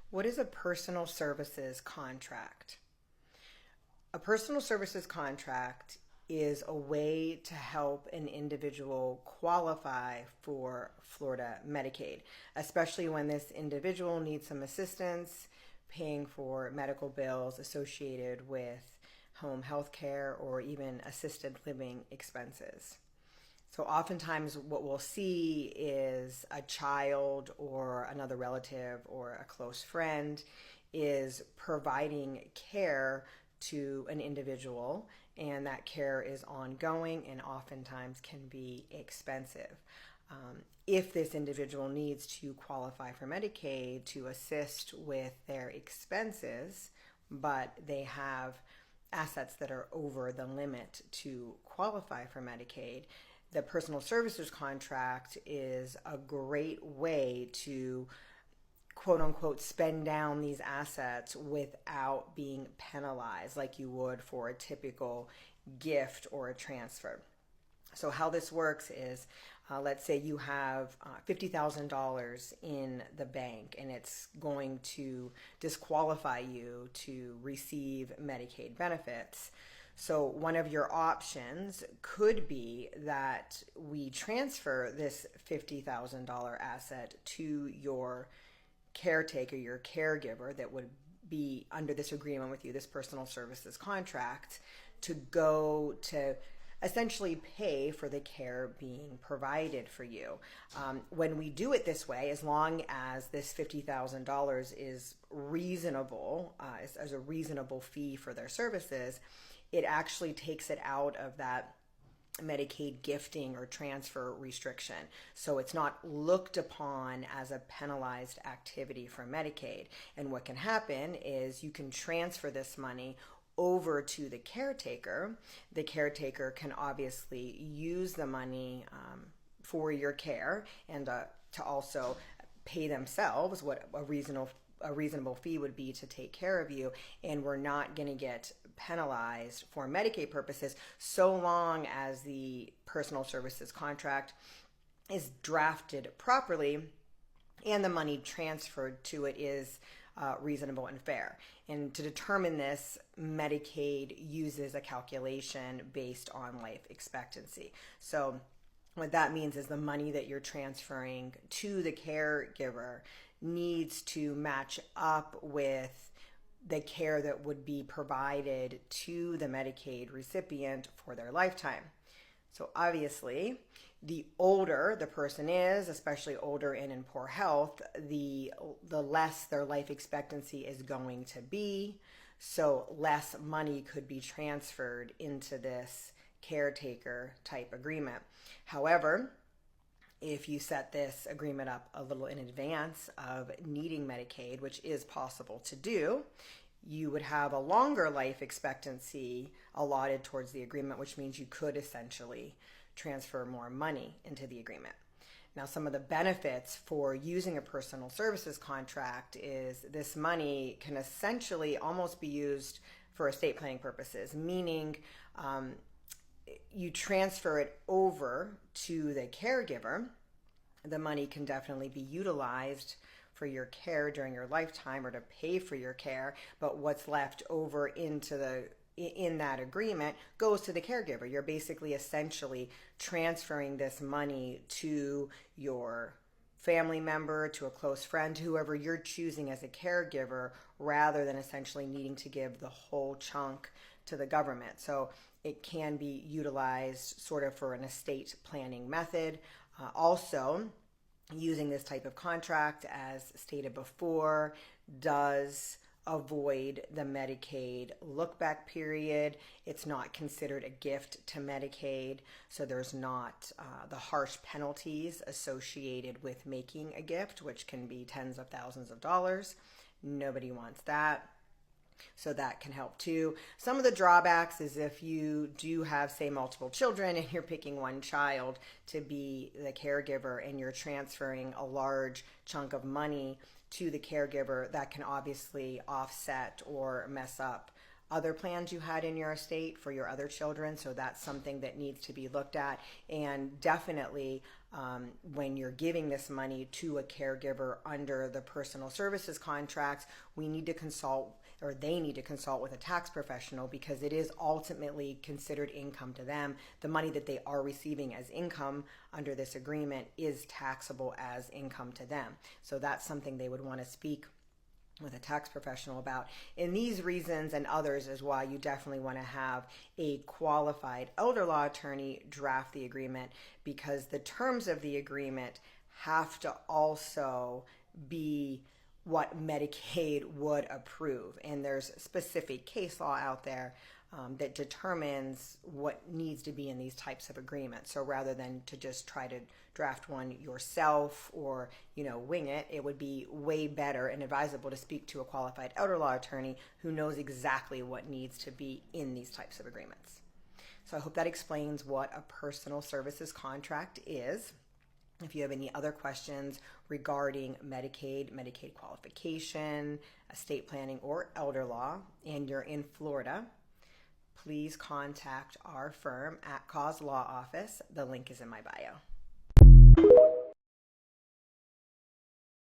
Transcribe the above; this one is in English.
What is a personal services contract? A personal services contract is a way to help an individual qualify for Florida Medicaid, especially when this individual needs some assistance paying for medical bills associated with home health care or even assisted living expenses. So oftentimes what we'll see is a child or another relative or a close friend is providing care to an individual, and that care is ongoing and oftentimes can be expensive. If this individual needs to qualify for Medicaid to assist with their expenses, but they have assets that are over the limit to qualify for Medicaid, the personal services contract is a great way to quote unquote spend down these assets without being penalized like you would for a typical gift or a transfer. So how this works is, let's say you have $50,000 in the bank and it's going to disqualify you to receive Medicaid benefits. So one of your options could be that we transfer this $50,000 asset to your caretaker, your caregiver that would be under this agreement with you, this personal services contract, to go to essentially pay for the care being provided for you. When we do it this way, as long as this $50,000 is reasonable, as a reasonable fee for their services, it actually takes it out of that Medicaid gifting or transfer restriction. So it's not looked upon as a penalized activity for Medicaid. And what can happen is you can transfer this money over to the caretaker. The caretaker can obviously use the money for your care and to also pay themselves what a reasonable fee would be to take care of you, and we're not going to get penalized for Medicaid purposes so long as the personal services contract is drafted properly and the money transferred to it is reasonable and fair. And to determine this, Medicaid uses a calculation based on life expectancy. So what that means is the money that you're transferring to the caregiver needs to match up with the care that would be provided to the Medicaid recipient for their lifetime. So obviously, the older the person is, especially older and in poor health, the less their life expectancy is going to be. So less money could be transferred into this caretaker type agreement. However, if you set this agreement up a little in advance of needing Medicaid, which is possible to do, you would have a longer life expectancy allotted towards the agreement, which means you could essentially transfer more money into the agreement. Now, some of the benefits for using a personal services contract is this money can essentially almost be used for estate planning purposes, meaning you transfer it over to the caregiver. The money can definitely be utilized for your care during your lifetime or to pay for your care, but what's left over in that agreement goes to the caregiver. You're basically essentially transferring this money to your family member, to a close friend, whoever you're choosing as a caregiver, rather than essentially needing to give the whole chunk to the government. So it can be utilized sort of for an estate planning method. Also, using this type of contract, as stated before, does avoid the Medicaid look-back period. It's not considered a gift to Medicaid, so there's not the harsh penalties associated with making a gift, which can be tens of thousands of dollars. Nobody wants that. So that can help too. Some of the drawbacks is if you do have, say, multiple children and you're picking one child to be the caregiver and you're transferring a large chunk of money to the caregiver, that can obviously offset or mess up other plans you had in your estate for your other children. So that's something that needs to be looked at. And definitely when you're giving this money to a caregiver under the personal services contracts, we need to consult, or they need to consult with a tax professional, because it is ultimately considered income to them. The money that they are receiving as income under this agreement is taxable as income to them. So that's something they would want to speak with a tax professional about. And these reasons and others is why you definitely want to have a qualified elder law attorney draft the agreement, because the terms of the agreement have to also be what Medicaid would approve. And there's specific case law out there that determines what needs to be in these types of agreements. So rather than to just try to draft one yourself or, wing it, it would be way better and advisable to speak to a qualified elder law attorney who knows exactly what needs to be in these types of agreements. So I hope that explains what a personal services contract is. If you have any other questions regarding Medicaid, Medicaid qualification, estate planning, or elder law, and you're in Florida, please contact our firm, atCause Law Office. The link is in my bio.